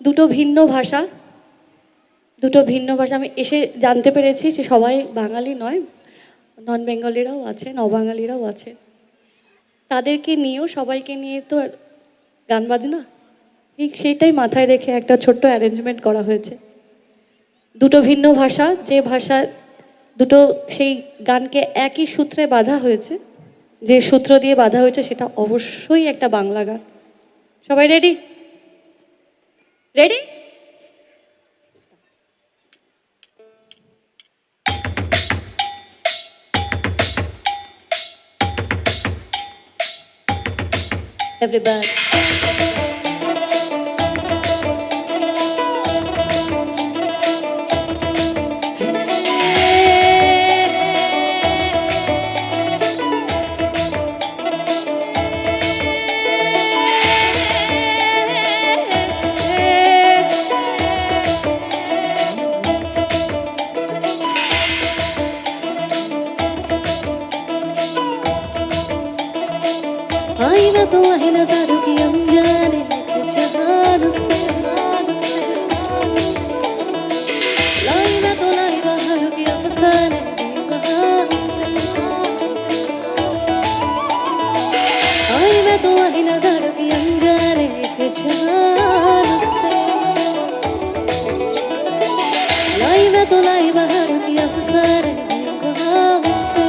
দুটো ভিন্ন ভাষা, আমি এসে জানতে পেরেছি যে সবাই বাঙালি নয়, নন বেঙ্গলিরাও আছেন, অবাঙালিরাও আছে। তাদেরকে নিয়েও সবাইকে নিয়ে তো গান বাজনা, ঠিক সেইটাই মাথায় রেখে একটা ছোট্ট অ্যারেঞ্জমেন্ট করা হয়েছে। দুটো ভিন্ন ভাষা, যে ভাষা দুটো সেই গানকে একই সূত্রে বাঁধা হয়েছে, যে সূত্র দিয়ে বাঁধা হয়েছে সেটা অবশ্যই একটা বাংলা গান। সবাই রেডি? রেডি? Everybody. आईना तो आहे नजारों की अनजाने जहान से, लाई मैं तो लाई बाहर की अफसाने बेबहार से, आई मैं तो आहे नजारों की अनजाने जहान से, लाई मैं तो लाई बाहर की अफसाने बेबहार से,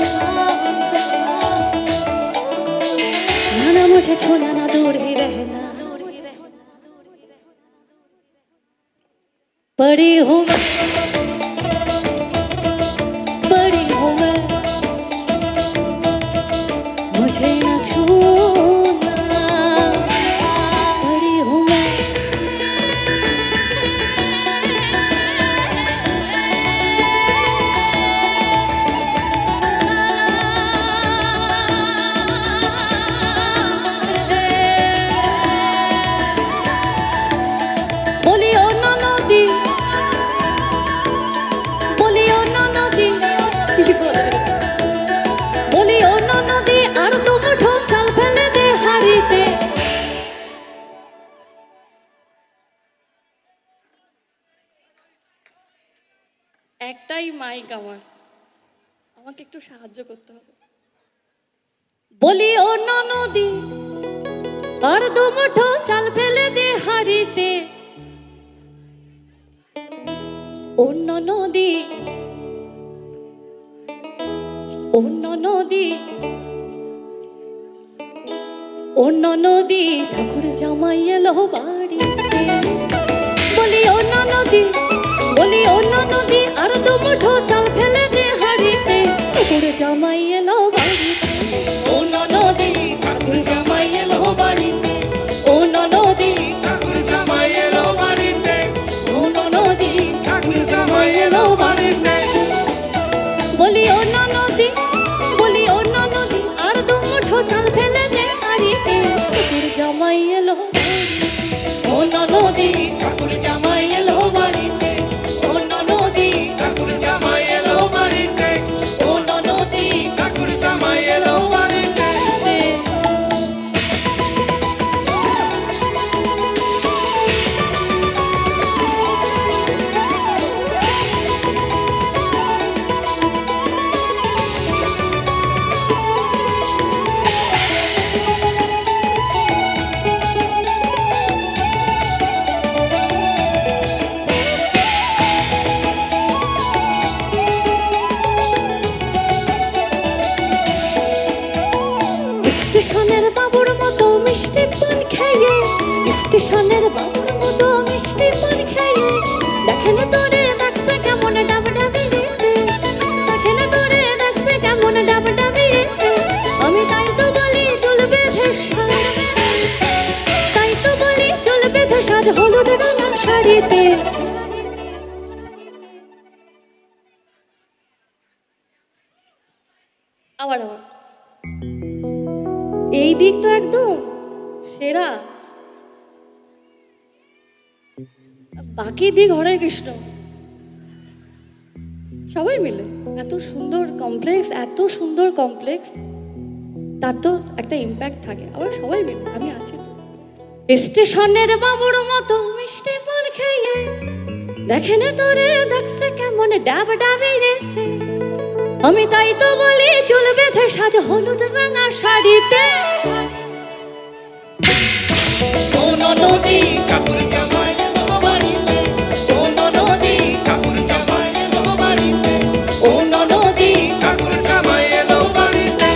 ना मुझे छोड़ना ना दूर ही रहना, बड़ी हूँ मैं, बड़ी हूँ मैं, मुझे ना छूना, बड़ी हूँ मैं, बोलियो ना नदी, बोलियो ना नदी, बोलियो ना नदी, আর তো মুঠো চাল ফেলে দে হাড়িতে। একটাই মাইক আমার, আমাকে একটু সাহায্য করতে হবে। বলিও না নদী, আর দু মুঠো চাল ফেলে দে হাড়িতে, অন্য নদী, অন্য নদী, অন্য নদী, ঠাকুর জামাই এলো বাড়িতে, বলি অন্য নদী, বলি অন্য নদী, আর দু মুঠো চাল ফেলে দে হাড়িতে, ঠাকুর জামাই এলো বাড়িতে, অন্য নদী, ঠাকুর জামাই এলো বাড়িতে, অন্য নদী, ঠাকুর জামাই এলো বাড়িতে, অন্য নদী, ঠাকুর জামাই এলো বাড়িতে, বলি অন্য নদী, বলি অন্য নদী, আর দু মুঠো চাল ফেলে দে হাড়িতে, ঠাকুর জামাই এলো বাড়িতে, অন্য নদী, ঠাকুর জামাই এলো বাড়িতে, অন্য নদী, ঠাকুর জামাই এলো বাড়িতে, অন্য নদী, ঠাকুর জামাই এলো বাড়িতে। স্টেশনের বাবুর মতো মিষ্টি পান খেয়ে, স্টেশনের বাবুর মতো মিষ্টি পান খেয়ে, দেখেন তোরে দেখছে কেমন ডাব ডাবিয়েছে, দেখেন তোরে দেখছে কেমন ডাব ডাবিয়েছে, আমি তাই তো বলি চুল বেঁধে সাজ, তাই তো বলি চুল বেঁধে সাজ হলুদ রঙা শাড়িতে। আবার আবার এই দিক তো একদম সেরা, বাকি দিক হরে কৃষ্ণ, সবাই মিলে এত সুন্দর কমপ্লেক্স, এত সুন্দর কমপ্লেক্স, তার তো একটা ইম্প্যাক্ট থাকে। আমরা সবাই মিলে, আমি আছি তো। স্টেশনের বাবুর মতো মিষ্টি পান দেখে না তোরে দেখছে কেমন ডাব ডাবে রেছে, আমি তাই তো বলি চুল বেঁধে সাজ হলুদ রাঙা শাড়িতে। ও ননদি ঠাকুর জামাই এলো বাড়িতে, ও ননদি ঠাকুর জামাই এলো বাড়িতে, ও ননদি ঠাকুর জামাই এলো বাড়িতে।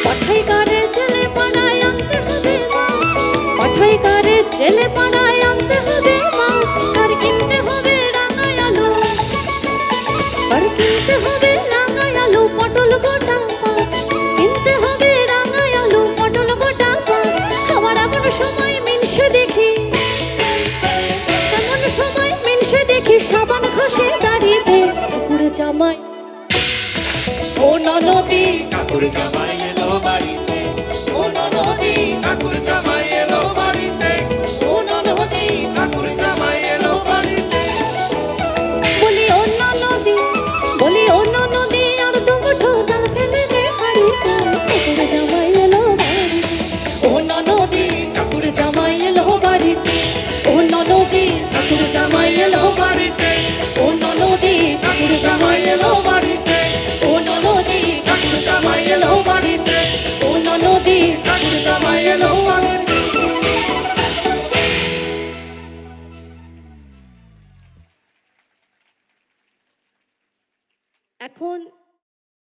পাঠাই কারে জেলে পাড়ায় আনতে হবে মাছ, পাঠাই কারে জেলে পাড়ায় আনতে হবে মাছ, আর কিনতে হবে রাঙায় আলু, আর কিনতে হবে রাঙায় আলু পটল গোটা মাছ, কিনতে হবে রাঙায় আলু পটল গোটা মাছ। আমার এমন সময় মিনসে দেখি, এমন সময় মিনসে দেখি সাবান ঘষে দাঁড়িয়ে ঠাকুর জামাই ও ননদি ঠাকুর জামাই